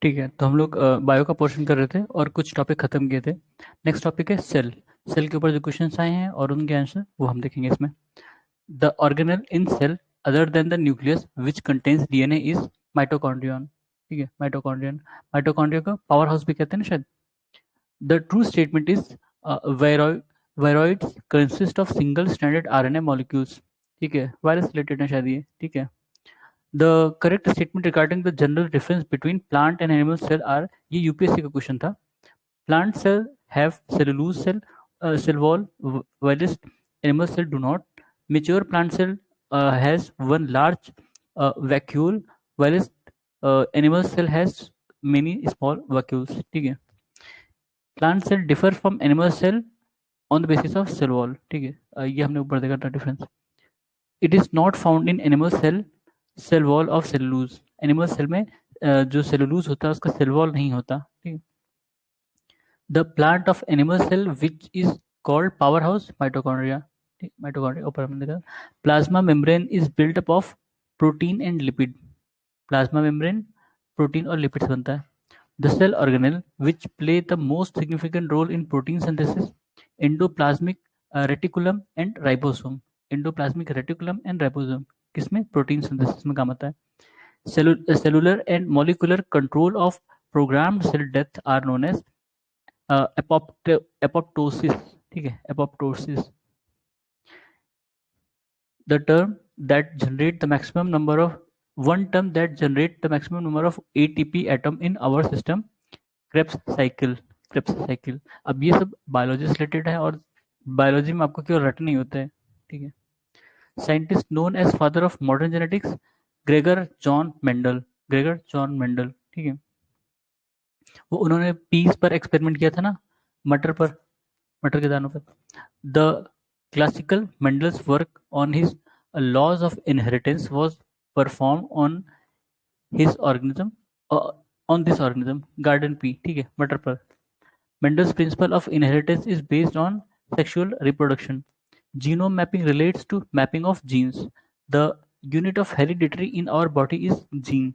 ठीक है, तो हम लोग बायो का पोर्शन कर रहे थे और कुछ टॉपिक खत्म किए थे। नेक्स्ट टॉपिक है सेल। सेल के ऊपर जो क्वेश्चंस आए हैं और उनके आंसर वो हम देखेंगे इसमें। The organelle in cell other than the nucleus which contains DNA is mitochondrion. ठीक है, माइटोकॉन्ड्रियन। माइटोकॉन्ड्रिया को पावर हाउस भी कहते हैं ना शायद। The true statement is viroids consist of single stranded RNA molecules. ठीक है, वायरस रिलेटेड है शायद ये। ठीक है, the correct statement regarding the general difference between plant and animal cell are, ये यूपीएससी का क्वेश्चन था। Plant cell have cellulose cell wall whilst animal cell do not. Mature plant cell has one large vacuole whilst animal cell has many small vacuoles. ठीक है, plant cell differ from animal cell on the basis of cell wall. ठीक है, ये हमने ऊपर देखा था difference. It is not found in animal cell wall of cellulose. Animal cell में जो सेलुलोज होता है उसका सेल वॉल नहीं होता। ठीक है, the plant of animal cell which is called power house mitochondria. Mitochondria ऊपर हमने देखा। Plasma membrane is built up of protein and lipid. Plasma membrane protein और लिपिड से बनता है। The cell organelle which play the most significant role in protein synthesis, endoplasmic reticulum and ribosome. Endoplasmic reticulum and ribosome किसमें? Protein synthesis में काम आता है। Cellular and molecular control of programmed cell death are known as apoptosis. ठीक है, apoptosis. The term that generate the maximum number of one term that generate the maximum number of ATP atom in our system, Krebs cycle. Krebs cycle. अब ये सब biology से related है और biology में आपको क्यों रट नहीं होता है। ठीक है, scientist known as father of modern genetics, Gregor John Mendel. Gregor John Mendel. ठीक है, वो उन्होंने पीस पर एक्सपेरिमेंट किया था ना, मटर पर, मटर के दानों पर। The classical Mendel's work on his laws of inheritance was performed on his organism, on this organism garden pea. ठीक है, मटर पर। Mendel's principle of inheritance is based on sexual reproduction. Genome mapping relates to mapping of genes. The unit of heredity in our body is gene.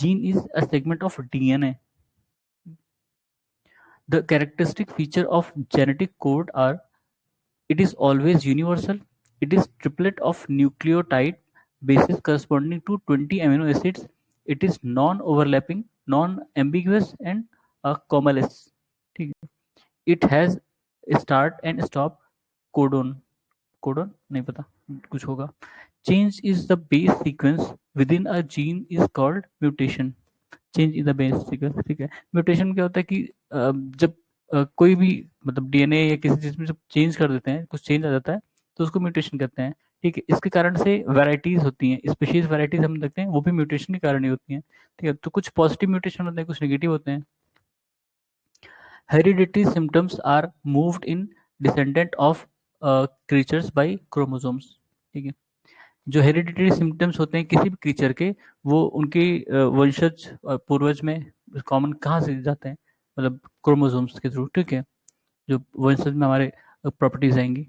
Gene is a segment of DNA. The characteristic feature of genetic code are: it is always universal, it is triplet of nucleotide bases corresponding to 20 amino acids, it is non-overlapping, non-ambiguous and commaless. ठीक है, it has start and stop codon. Codon नहीं पता, कुछ होगा। Change is the base sequence with in a gene is called mutation. Change in the base sequence. ठीक है, mutation क्या होता है कि जब कोई भी मतलब डीएनए या किसी चीज में जब चेंज कर देते हैं, कुछ चेंज आ जाता है तो उसको म्यूटेशन कहते हैं। ठीक है, इसके कारण से वैरायटीज होती हैं, स्पीशीज वैरायटीज हम देखते हैं वो भी म्यूटेशन के कारण ही होती हैं। ठीक है, तो कुछ पॉजिटिव म्यूटेशन होते हैं, कुछ नेगेटिव होते हैं। Hereditary symptoms are moved in descendant of creatures by chromosomes. ठीक है, जो हेरिडिटरी सिम्टम्स होते हैं किसी भी क्रीचर के, वो उनके वंशज पूर्वज में कॉमन कहाँ से जाते हैं? मतलब क्रोमोसोम्स के थ्रू। ठीक है, जो वंशज में हमारे प्रॉपर्टीज आएंगी,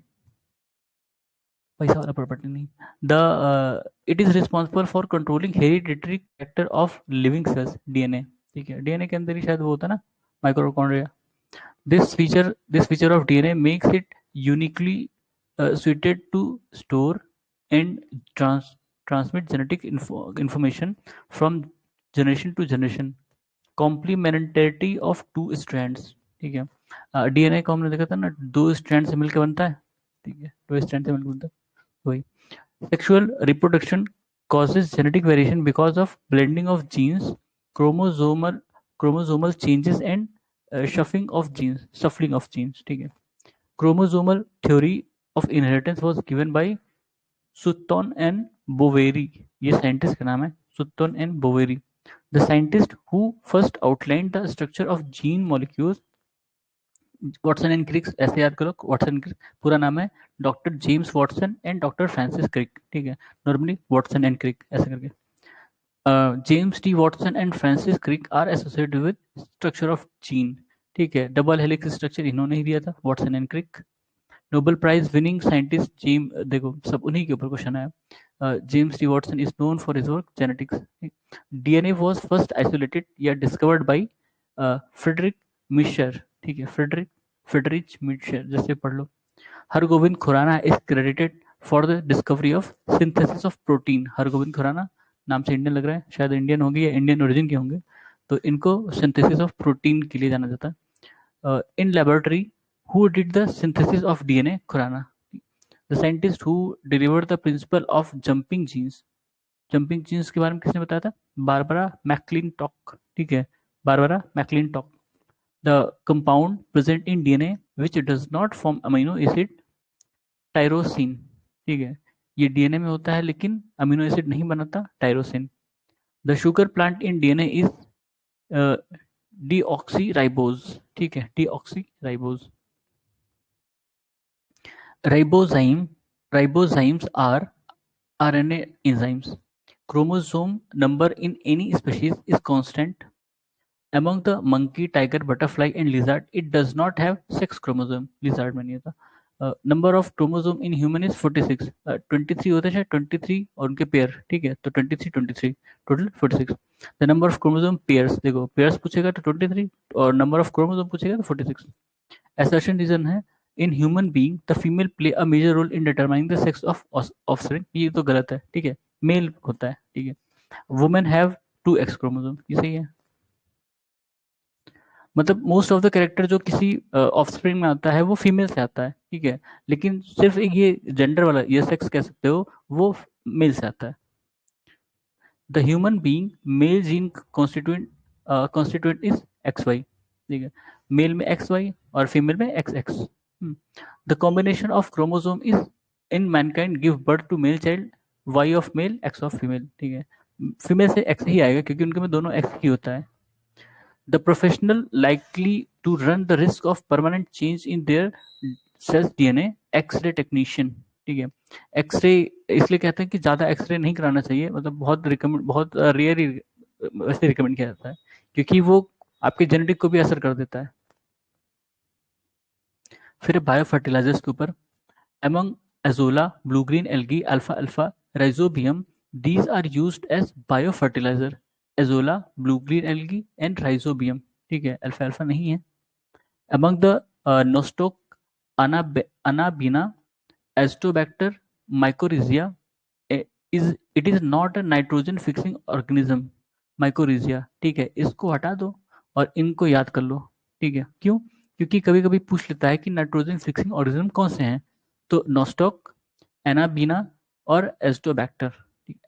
पैसा वाला प्रॉपर्टी नहीं। The it is responsible for controlling hereditary character of living cells, DNA. ठीक है, डीएनए के अंदर ही शायद वो होता है ना, माइक्रोकॉन्ड्रिया। This feature of DNA makes it uniquely suited to store and transmit genetic information from generation to generation. Complementarity of two strands. ठीक है, डीएनए को हमने देखा था ना, दो स्ट्रैंड से मिलकर बनता है। ठीक है, दो स्ट्रैंड से मिलकर बनता है वही। Sexual reproduction causes genetic variation because of blending of genes, chromosomal chromosomal changes and shuffling of genes. ठीक है, chromosomal theory of inheritance was given by Sutton and Boveri. ये साइंटिस्ट का नाम है, Sutton and Boveri. The scientist who first outlined the structure of gene molecules, Watson and Crick, ऐसे याद करो, Watson Crick पूरा नाम है doctor James Watson and doctor Francis Crick. ठीक है, नॉर्मली वॉटसन एंड क्रिक ऐसे करके। James D Watson and Francis Crick are associated with structure of gene. ठीक है, डबल हेलिक्स स्ट्रक्चर इन्होंने ही दिया था, Watson and Crick. Nobel prize winning scientist James, देखो सब उन्हीं के ऊपर क्वेश्चन है। James T. Watson is known for his work genetics. DNA was first isolated या discovered by फ्रेडरिक मिशर. ठीक है, फ्रेडरिच मिशर, जैसे पढ़ लो. Hargovind Khurana is credited for the discovery of synthesis of protein. Hargovind Khurana नाम से इंडियन लग रहा है, शायद इंडियन होंगे या इंडियन ओरिजिन के होंगे, तो इनको सिंथेसिस ऑफ प्रोटीन के लिए जाना जाता है. In laboratory who did the synthesis of DNA? Khurana. The scientist who delivered the principle of jumping genes. Jumping genes के बारे में किसने बताया था? Barbara McClintock. ठीक है, Barbara McClintock. The compound present in DNA which does not form amino acid? Tyrosine. ठीक है, ये डीएनए में होता है लेकिन अमीनो एसिड नहीं बनाता, tyrosine. The sugar plant in DNA is deoxyribose. ठीक है, deoxyribose. Ribozymes are RNA enzymes. Chromosome number in any species is constant. Among the monkey, tiger, butterfly and lizard, it does not have sex chromosome. Lizard में नहीं होता. Number of chromosome in human is 46. 23 होते हैं, 23 और उनके pair. ठीक है, तो 23 total 46. The number of chromosome pairs, देखो pairs पूछेगा तो 23 और number of chromosome पूछेगा तो 46. Assertion reason है in human being the female play a major role in determining the sex of offspring. ये तो गलत है. ठीक है, मेल होता है. ठीक है, women have 2 X chromosome. ये सही है. मतलब मोस्ट ऑफ द कैरेक्टर जो किसी ऑफस्प्रिंग में आता है वो फीमेल से आता है. ठीक है, लेकिन सिर्फ एक ये जेंडर वाला, ये सेक्स कह सकते हो, वो मेल से आता है. The human being male gene constituent is XY. ठीक है, मेल में XY और फीमेल में XX. The combination of chromosome is in mankind give birth to male child, Y of male X of female. ठीक है, फीमेल से X ही आएगा क्योंकि उनके में दोनों X ही होता है. The professional likely to run the risk of permanent change in their cell's DNA, X-ray technician. ठीक है, एक्सरे इसलिए कहते हैं कि ज़्यादा एक्सरे नहीं कराना चाहिए, मतलब बहुत रेयर ही वैसे रिकमेंड किया जाता है क्योंकि वो आपके जेनेटिक को भी असर कर देता है. फिर बायो फर्टिलाइजर्स के ऊपर. Among azolla, blue green algae, alfalfa, rhizobium, these are used as biofertilizer. Azolla, blue green algae and rhizobium. ठीक है, alfalfa नहीं है. Among the nostoc, anabina, Azotobacter, mycorrhiza, it is not a nitrogen fixing organism. mycorrhiza. ठीक है, इसको हटा दो और इनको याद कर लो. ठीक है, क्यों? क्योंकि कभी कभी पूछ लेता है कि नाइट्रोजन फिक्सिंग ऑर्गेनिज्म कौन से हैं, तो नोस्टॉक, एनाबीना और एस्टोबैक्टर.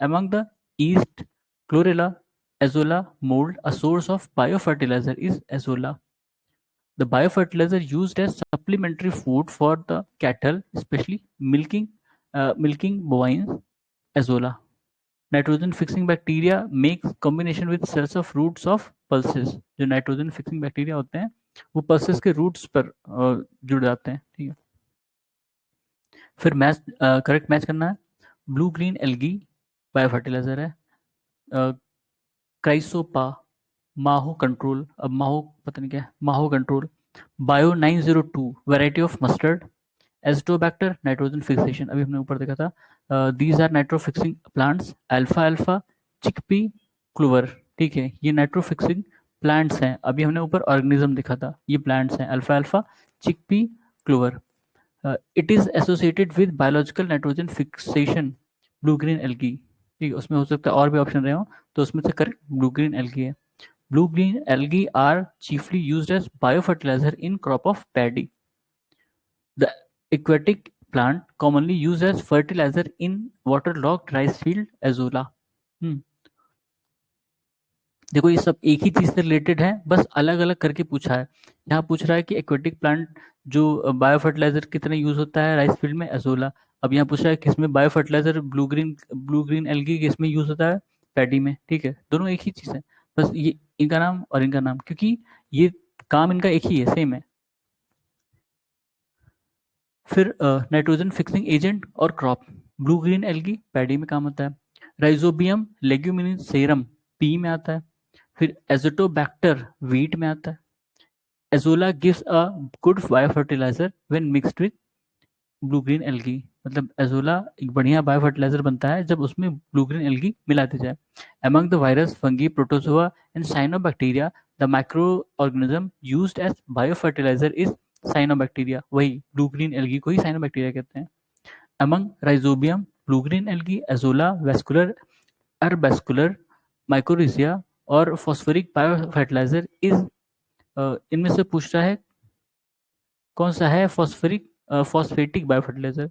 Among the yeast, chlorella, azolla mold, a source of biofertilizer is azolla. The biofertilizer used as supplementary food for the cattle, especially milking bovines, azolla. Nitrogen fixing bacteria makes combination with cells of roots of pulses. जो nitrogen fixing bacteria होते हैं वो pulses के roots पर जुड़ जाते हैं. ठीक है, फिर मैच करेक्ट मैच करना है. ब्लू ग्रीन एल्गी बायोफर्टिलाइजर है. क्राइसोपा, माहो कंट्रोल, अब माहो पता नहीं क्या है, माहो control. Bio 902 variety of mustard. Azotobacter nitrogen fixation, अभी हमने ऊपर देखा था. These are nitro fixing plants. अल्फा अल्फा, चिकपी, क्लोवर. ठीक है, ये नाइट्रो फिक्सिंग प्लांट्स हैं. अभी हमने ऊपर ऑर्गेनिज्म देखा था, ये प्लांट्स हैं. अल्फा अल्फा, chickpea, clover. It is associated with biological nitrogen fixation, blue green algae. ठीक है, उसमें हो सकता है और भी ऑप्शन रहे हो, तो उसमें से करेक्ट ब्लू ग्रीन एल्गी है. Blue green algae are chiefly used as biofertilizer in crop of paddy. The aquatic plant commonly used as fertilizer in waterlogged rice field, azolla. देखो ये सब एक ही चीज से रिलेटेड है, बस अलग अलग करके पूछा है. यहाँ पूछ रहा है कि एक्वेटिक प्लांट जो बायो फर्टिलाइजर कितना यूज होता है राइस फील्ड में, एजोला. अब यहाँ पूछ रहा है किसमें bio fertiliser blue green algae किसमें यूज होता है, पैडी में. ठीक है, दोनों एक ही चीज है, बस ये इनका नाम और इनका नाम, क्योंकि ये काम इनका एक ही है, सेम है. फिर नाइट्रोजन फिक्सिंग एजेंट और crop. Blue green algae paddy में काम होता है. राइजोबियम लेग्यूमिनिसेरम पी में आता है. फिर एजोटोबैक्टर वीट में आता है. Azolla gives a good biofertiliser when mixed with blue green algae, मतलब एजोला एक बढ़िया बायो फर्टिलाइजर बनता है जब उसमें ब्लू ग्रीन एल्गी मिला दी जाए। Among the virus, fungi, protozoa and cyanobacteria, the microorganism used as biofertilizer is cyanobacteria। वही ब्लू ग्रीन एल्गी को ही cyanobacteria कहते हैं। Among rhizobium, blue green algae, azolla, vascular, arbuscular, mycorrhiza और phosphoric biofertilizer is इनमें से पूछ रहा है कौन सा है phosphoric phosphatic biofertiliser,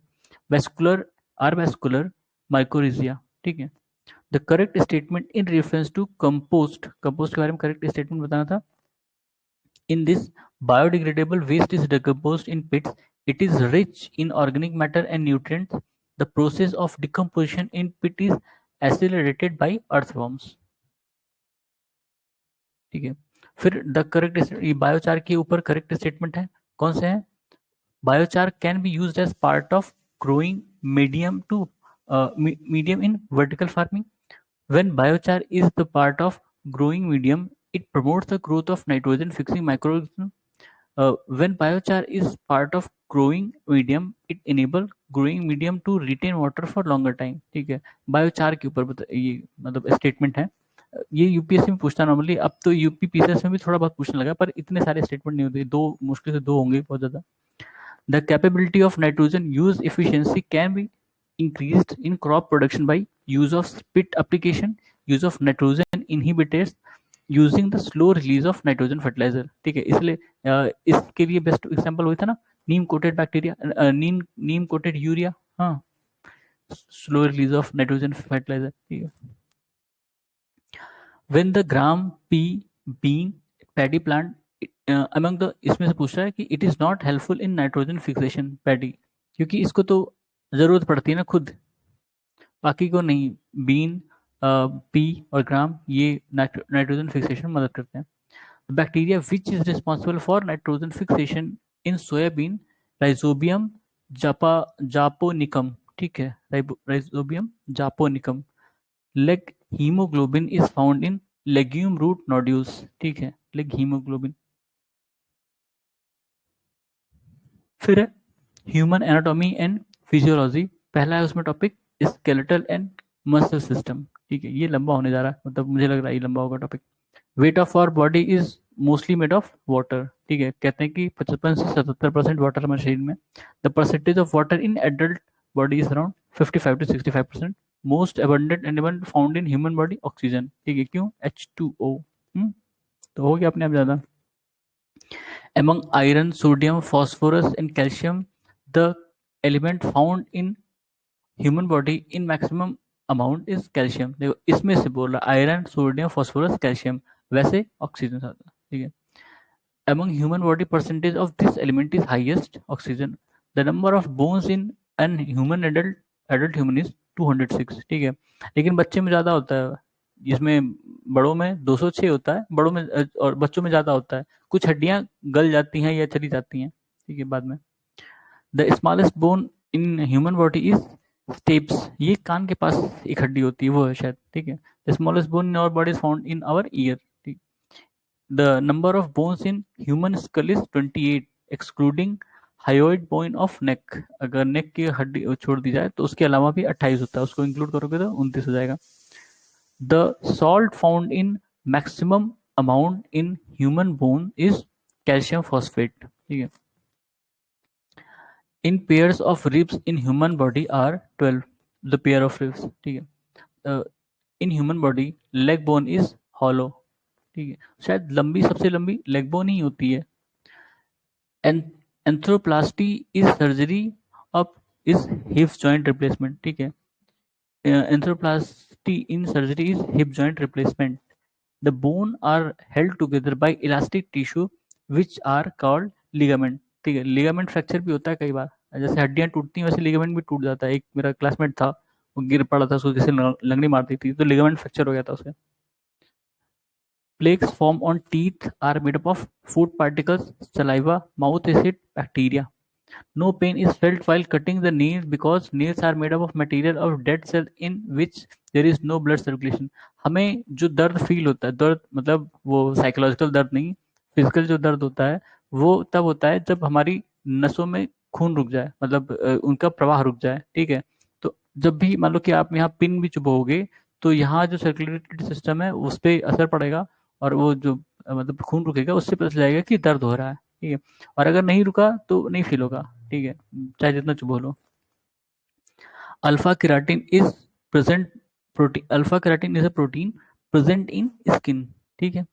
vesicular, arbuscular, mycorrhiza. ठीक है। The correct statement in reference to compost, compost के बारे में करेक्ट स्टेटमेंट बताना था। In this biodegradable waste is decomposed in pits. It is rich in organic matter and nutrients. The process of decomposition in pit is accelerated by earthworms। ठीक है। फिर the correct, ये biochar के ऊपर correct statement है, कौन से है? Biochar can be used as part of growing medium to medium in vertical farming. When biochar is the part of growing medium, it promotes the growth of nitrogen fixing microorganisms. When biochar is part of growing medium, it enable growing medium to retain water for longer time। ठीक है। Biochar के ऊपर ये मतलब statement है। ये UPSC में पूछता नॉर्मली, अब तो यूपी पीसीएस में भी थोड़ा बहुत पूछने लगा, पर इतने सारे स्टेटमेंट नहीं होते, दो मुश्किल से दो होंगे बहुत ज्यादा। The capability of nitrogen use efficiency can be increased in crop production by use of spit application, use of nitrogen inhibitors, using the slow release of nitrogen fertilizer। ठीक है। इसलिए इसके लिए बेस्ट एग्जांपल वही था ना, neem coated bacteria, neem coated urea. हाँ, slow release of nitrogen fertiliser. ठीक है। When the gram pea bean paddy plant among the, इसमें से पूछ रहा है कि it is not helpful in nitrogen fixation paddy, क्योंकि इसको तो जरूरत पड़ती है ना खुद, बाकी को नहीं। बीन, पी और ग्राम ये नाइट्रोजन फिक्सेशन में मदद करते हैं। Bacteria which is responsible for nitrogen fixation in soybean, rhizobium japonicum. ठीक है। Rhizobium japonicum. Leg haemoglobin is found in legume root nodules. ठीक है। Leg haemoglobin. फिर है ह्यूमन एनाटॉमी एंड फिजियोलॉजी, पहला है उसमें topic skeletal and muscle system. ठीक है। ये लंबा होने जा रहा है, मतलब मुझे लग रहा है ये लंबा होगा topic. Weight of our body is mostly made of water. ठीक है। कहते हैं कि 55 से 77% वाटर हमारे शरीर में। The percentage of water in adult body is around 55 to 65%। Most abundant element found in human body oxygen. ठीक है। क्यों? H2O। तो हो गया अपने आप ज्यादा। Among iron, sodium, phosphorus and calcium, the element found in human body in maximum amount is calcium। देखो इसमें से बोल रहा आयरन, सोडियम, फॉस्फोरस, कैल्शियम, वैसे ऑक्सीजन आता है। ठीक है। Among human body, percentage of this element is highest, oxygen। The number of bones in an human adult human is 206। ठीक है। लेकिन बच्चे में ज्यादा होता है, जिसमें बड़ों में 206 होता है, बड़ों में और बच्चों में ज्यादा होता है। कुछ हड्डियां गल जाती हैं या चली जाती हैं। ठीक है। बाद में the smallest bone in human body is steps. ये कान के पास एक हड्डी होती है, वो है शायद। ठीक है। The smallest bone in our body is found in our ear. The number of bones in human skull is 28, excluding hyoid bone of neck। अगर नेक की हड्डी छोड़ दी जाए तो उसके अलावा भी 28 होता है, उसको इंक्लूड करोगे तो 29 हो जाएगा। The salt found in maximum amount in human bone is calcium phosphate। ठीक है। In pairs of ribs in human body are 12, the pair of ribs। ठीक है। In human body leg bone is hollow। ठीक है। शायद लंबी, सबसे लंबी लेग बोन ही होती है। Arthroplasty is surgery of is hip joint replacement. ठीक है। Arthroplasty in surgery is hip joint replacement. The bone are held together by elastic tissue which are called ligament. ठीक है। लिगामेंट फ्रैक्चर भी होता है कई बार, जैसे हड्डियां टूटती हैं वैसे लिगामेंट भी टूट जाता है। एक मेरा क्लासमेट था, वो गिर पड़ा था, उसको जैसे लंगड़ी मारती थी तो लिगामेंट फ्रैक्चर हो गया था उसे। Plaques formed on teeth are made up of food particles, saliva, mouth acid, bacteria. No pain is felt while cutting the nails because nails are made up of material of dead cells in which there is no blood circulation। हमें जो दर्द feel होता है, दर्द मतलब वो psychological दर्द नहीं, फिजिकल जो दर्द होता है वो तब होता है जब हमारी नसों में खून रुक जाए, मतलब उनका प्रवाह रुक जाए, ठीक है। तो जब भी मान लो कि आप यहाँ पिन भी चुभोगे तो यहाँ जो सर्कुलेटरी सिस्टम है उस पर असर पड़ेगा, और वो जो मतलब खून रुकेगा उससे पता चल जाएगा कि दर्द हो रहा है, ठीक है। और अगर नहीं रुका तो नहीं फील होगा, ठीक है, चाहे जितना चुभो लो। Alpha keratin is present protein, alpha keratin is a protein present in skin, ठीक है।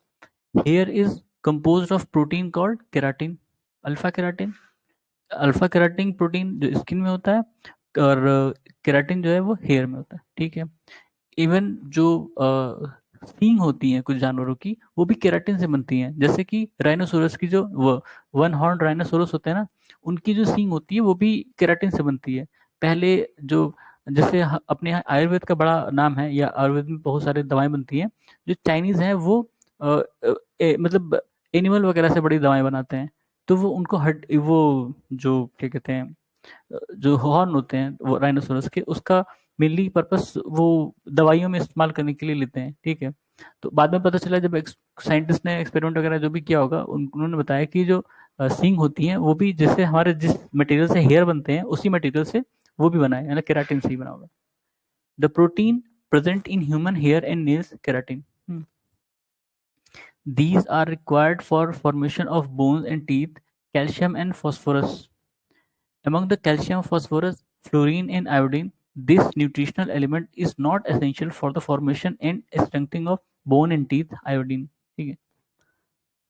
Hair is composed of protein called keratin. Alpha keratin, alpha keratin protein जो स्किन में होता है, और केराटिन जो है वो हेयर में होता है, ठीक है। इवन जो सींग होती हैं कुछ जानवरों की, वो भी केराटिन से बनती हैं, जैसे कि राइनोसोरस की जो वो वन हॉर्न राइनोसोरस होते हैं ना, उनकी जो सींग होती है वो भी केराटिन से बनती है। पहले जो, जैसे अपने यहाँ आयुर्वेद का बड़ा नाम है, या आयुर्वेद में बहुत सारी दवाएं बनती हैं। जो चाइनीज हैं वो मतलब एनिमल वगैरह से बड़ी दवाएं बनाते हैं, तो वो उनको हट वो जो क्या कहते हैं, जो हॉर्न होते हैं वो राइनोसोरस के, उसका मेनली पर्पस वो दवाइयों में इस्तेमाल करने के लिए लेते हैं, ठीक है। तो बाद में पता चला, जब साइंटिस्ट ने एक्सपेरिमेंट वगैरह जो भी किया होगा, उन्होंने बताया कि जो सींग होती हैं वो भी जैसे हमारे जिस मटेरियल से हेयर बनते हैं उसी मटेरियल से वो भी बना है, यानी केराटिन से ही बना होगा। The protein present in human hair and nails, keratin. These are required for formation of bones and teeth, calcium and phosphorus. Among the calcium, phosphorus, fluorine and iodine, this nutritional element is not essential for the formation and strengthening of bone and teeth. Iodine, ठीक है,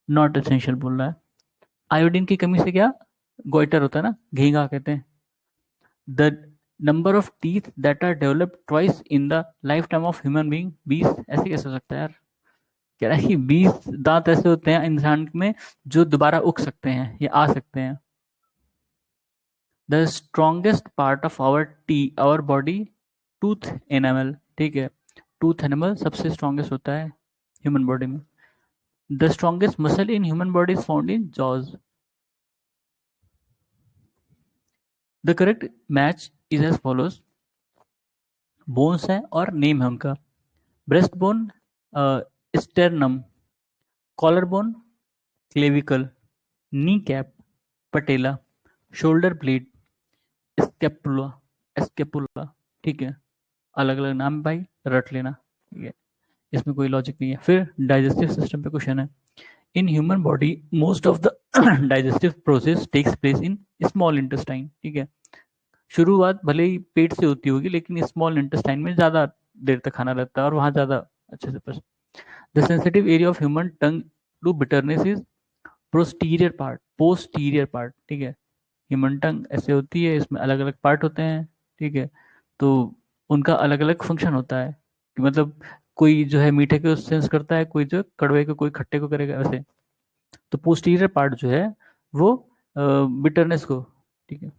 not essential बोल रहा है। Iodine की कमी से क्या goitre होता है ना, घेंगा कहते हैं। The number of teeth that are developed twice in the life time of human being, 20, ऐसे कैसे हो सकता है यार। कह रहा है कि 20 दांत ऐसे होते हैं इंसान में जो दोबारा उग सकते हैं या आ सकते हैं। The strongest part of our body, tooth enamel, ठीक है। टूथ एनामल सबसे स्ट्रॉन्गेस्ट होता है ह्यूमन बॉडी में। The strongest muscle in human body is found in jaws. The correct match is as follows. Bones है और नेम है उनका। Breast bone sternum, collar bone clavicle, knee cap patella, shoulder blade scapula, scapula, ठीक है। अलग अलग नाम है भाई, रट लेना, ठीक है, इसमें कोई लॉजिक नहीं है। फिर डाइजेस्टिव सिस्टम पे क्वेश्चन है। In human body most of the digestive process takes place in small intestine, ठीक है। शुरुआत भले ही पेट से होती होगी, लेकिन स्मॉल इंटेस्टाइन में ज्यादा देर तक खाना रहता है और वहां ज्यादा अच्छे से पच। The sensitive area of human tongue to bitterness is posterior part, ठीक है। ह्यूमन टंग ऐसे होती है, इसमें अलग अलग पार्ट होते हैं, ठीक है। तो उनका अलग अलग फंक्शन होता है, कि मतलब कोई जो है मीठे को सेंस करता है, कोई जो कड़वे को, कोई खट्टे को करेगा, वैसे। तो पोस्टीरियर पार्ट जो है वो बिटरनेस को, ठीक है।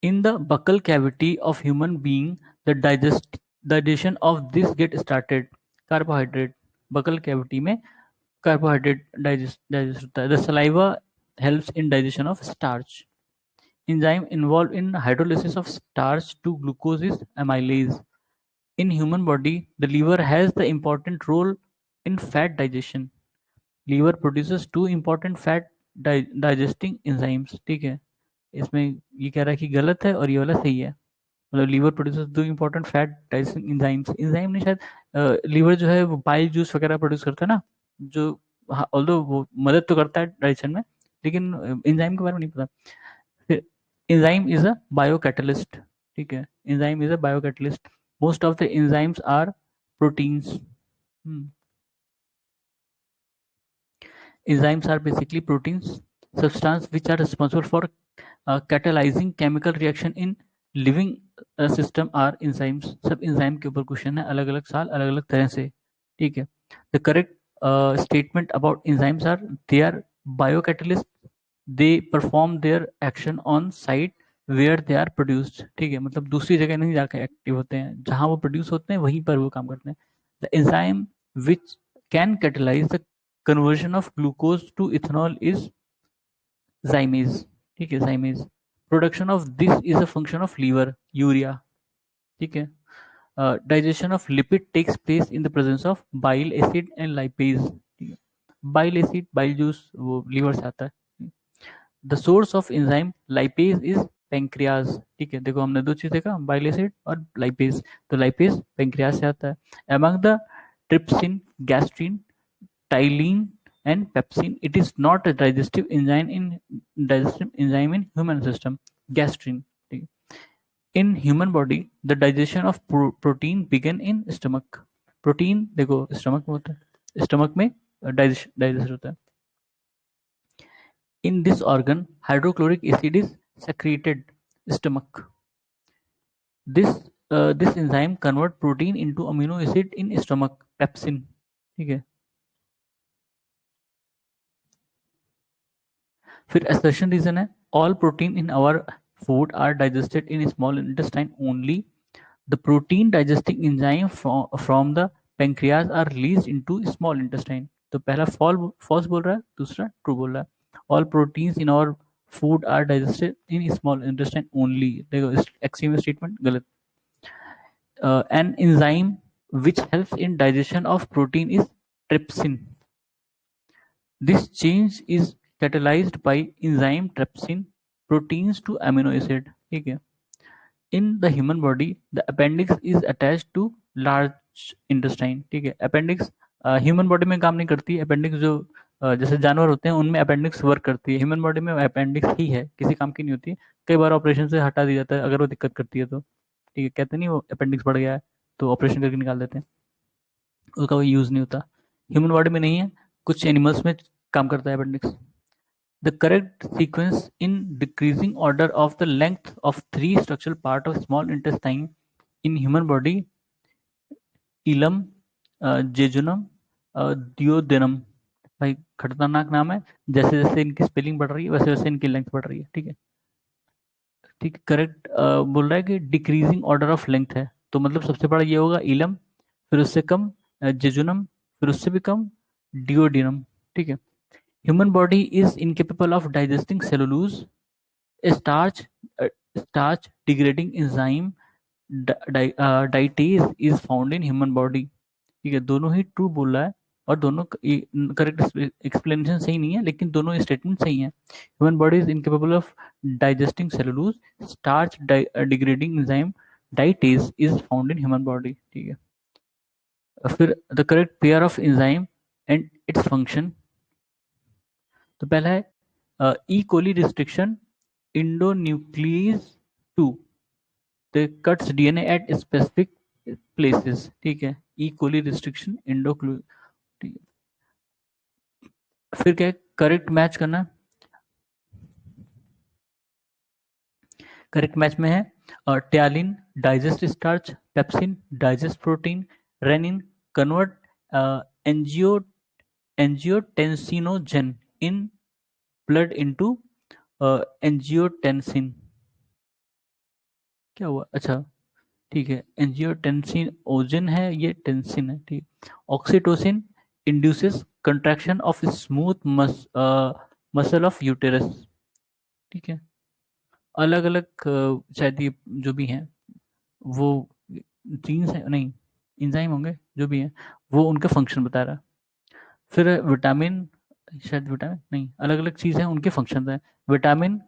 In the buccal cavity of human being the digestion of this get started. Carbohydrate, buccal cavity में कार्बोहाइड्रेट डाइजेस्ट होता है। The saliva helps in digestion of starch. Enzyme involved in hydrolysis of starch to glucose is amylase. In human body, the liver has the important role in fat digestion. Liver produces two important fat digesting enzymes, ठीक है। इसमें ये कह रहा है कि गलत है और ये वाला सही है। मतलब लीवर प्रोड्यूसेस दो important fat digesting enzymes, enzyme नहीं शायद, लीवर जो है वो बाइल जूस वगैरह प्रोड्यूस करता है ना, जो ऑल्दो वो मदद तो करता है डाइजेशन में, लेकिन एंजाइम के बारे में नहीं पता। फिर enzyme is a biocatalyst, ठीक है। enzyme is a biocatalyst. Most of the enzymes are proteins. Enzymes are basically proteins, substance which are responsible for catalyzing chemical reaction in living system are enzymes. सब enzyme के ऊपर question है, अलग अलग साल अलग अलग तरह से, ठीक है। The correct statement about enzymes are they are biocatalysts. They perform their action on site where they are produced, ठीक है। मतलब दूसरी जगह नहीं जाकर एक्टिव होते हैं, जहां वो प्रोड्यूस होते हैं वहीं पर वो काम करते हैं। The enzyme which can catalyse the conversion of glucose to ethanol is zymase, ठीक है, zymase. Production of this is a function of liver, urea, ठीक है। Digestion of lipid takes place in the presence of bile acid and lipase, ठीक है। Bile acid, bile juice वो liver से आता है। The source of enzyme lipase is pancreas. ठीक है, देखो हमने दो चीज देखा, बाइल एसिड और लाइपेज। तो लाइपेज पेंक्रियाज से आता है। Among the trypsin, gastrin, ptyalin and pepsin, it is not a digestive enzyme in human system. Gastrin. In human body the digestion of protein begin in stomach. Protein देखो stomach में होता है, stomach में digest होता है. In this organ hydrochloric acid is secreted stomach. This enzyme convert protein into amino acid in stomach, pepsin. ठीक है. फिर assertion reason है, all protein in our food are digested in small intestine only. The protein digesting enzyme from the pancreas are released into small intestine. तो पहला false बोल रहा है, दूसरा true बोल रहा है. All proteins in our food are digested in small intestine only. देखो इस axiom statement गलत. An enzyme which helps in digestion of protein is trypsin. This change is catalyzed by enzyme trypsin proteins to amino acid. ठीक है. In the human body, the appendix is attached to large intestine. ठीक है. Appendix human body में काम नहीं करती. Appendix जो जैसे जानवर होते हैं उनमें अपेंडिक्स वर्क करती है. ह्यूमन बॉडी में अपेंडिक्स ही है, किसी काम की नहीं होती. कई बार ऑपरेशन से हटा दिया जाता है अगर वो दिक्कत करती है तो. ठीक है, कहते नहीं वो अपेंडिक्स बढ़ गया है तो ऑपरेशन करके निकाल देते हैं, उसका कोई यूज नहीं होता. ह्यूमन बॉडी में नहीं है, कुछ एनिमल्स में काम करता है appendix. The correct sequence in decreasing order of the length of three structural part of small intestine in human body: इलम, जेजुनम, डिओडेनम. भाई खतरनाक नाम है. जैसे जैसे इनकी स्पेलिंग बढ़ रही है वैसे वैसे इनकी लेंथ बढ़ रही है. ठीक है. ठीक है, करेक्ट बोल रहा है कि डिक्रीजिंग ऑर्डर ऑफ लेंथ है, तो मतलब सबसे बड़ा ये होगा इलम, फिर उससे कम जेजुनम, फिर उससे भी कम डिओडिनम. ठीक है. Human body is incapable of digesting cellulose. A starch degrading enzyme dietase is found in human body. ठीक है, दोनों ही ट्रू बोल रहा है और दोनों करेक्ट एक्सप्लेनेशन सही नहीं है, लेकिन दोनों स्टेटमेंट सही है. Human body is incapable of digesting cellulose. Starch degrading enzyme diastase is found in human body. ठीक है. फिर the correct pair of enzyme and its function. तो पहला है ई कोली रिस्ट्रिक्शन इंडोन्यूक्लियस 2 तो cuts DNA at specific places. ठीक है, E coli restriction इंडोक्लू. फिर क्या करेक्ट मैच करना. करेक्ट मैच में है ptyalin digest starch, pepsin digest protein, renin convert angiotensinogen in blood into angiotensin. क्या हुआ? अच्छा ठीक है, एंजियोटेंसिन ओजन है, ये टेंसिन है. ठीक. Oxytocin induces contraction of smooth muscle of uterus. ठीक है. अलग अलग शायद ये जो भी हैं वो जीन्स है नहीं इंजाइम होंगे जो भी हैं, वो उनके फंक्शन बता रहा है. फिर विटामिन, शायद विटामिन नहीं, अलग अलग चीज़ है उनके फंक्शन है. Vitamin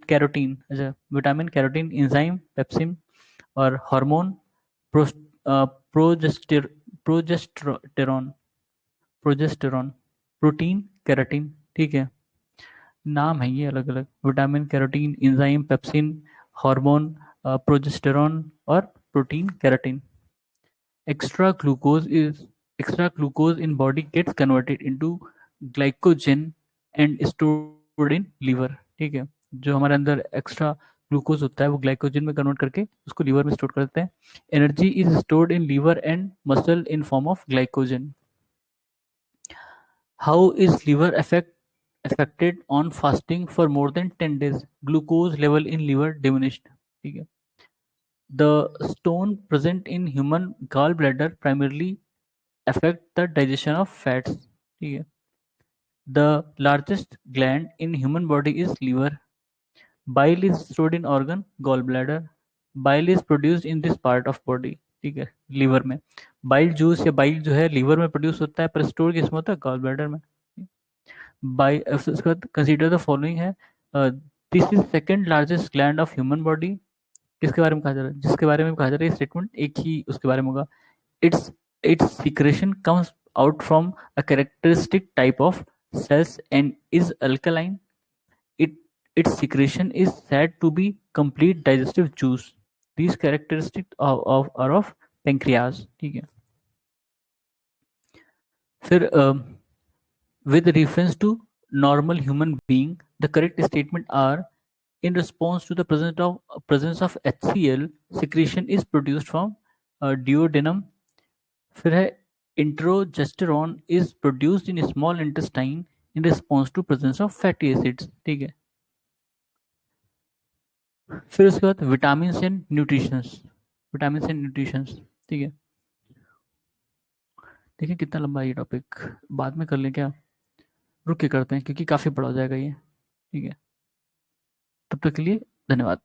carotene. अच्छा, विटामिन कैरोटीन इंजाइम पेप्सिन और हार्मोन प्रोजेस्टेरॉन प्रोटीन केराटिन. ठीक है, नाम है ये अलग अलग. Vitamin carotene enzyme pepsin hormone progesterone और protein keratin. Extra glucose in body gets converted into glycogen and stored in liver. ठीक है, जो हमारे अंदर एक्स्ट्रा ग्लूकोज होता है वो ग्लाइकोजन में कन्वर्ट करके उसको लीवर में स्टोर करते हैं. Energy is stored in liver and muscle in form of glycogen. How is liver affected on fasting for more than 10 days? Glucose level in liver diminished. ठीक है. The stone present in human gallbladder primarily affect the digestion of fats. ठीक है. The largest gland in human body is liver. Bile is stored in organ gallbladder. Bile is produced in this part of body. ठीक है, liver में. Bile juice या bile जो है liver में produce होता है, पर स्टोर किसमें होता है? गॉल ब्लैडर में. बाय उसके बाद कंसीडर द फॉलोइंग है, this is second largest gland of human body. किसके बारे में कहा जा रहा है? जिसके बारे में कहा जा रहा है स्टेटमेंट एक ही उसके बारे में होगा। It's it's secretion comes out from a characteristic type of cells and is alkaline. It its secretion is said to be complete digestive juice. These characteristics are of pancreas. ठीक है। फिर with reference to normal human being, the correct statement are in response to the presence of HCl, secretion is produced from duodenum. फिर है इंट्रोजेस्टेरॉन is produced in small intestine in response to presence of fatty acids. ठीक है। फिर उसके बाद vitamin and nutritions, vitamin and nutritions. ठीक है। देखिए कितना लंबा है ये टॉपिक, बाद में कर लें क्या? रुक के करते हैं क्योंकि काफ़ी बड़ा हो जाएगा ये। ठीक है, तब तक के लिए धन्यवाद।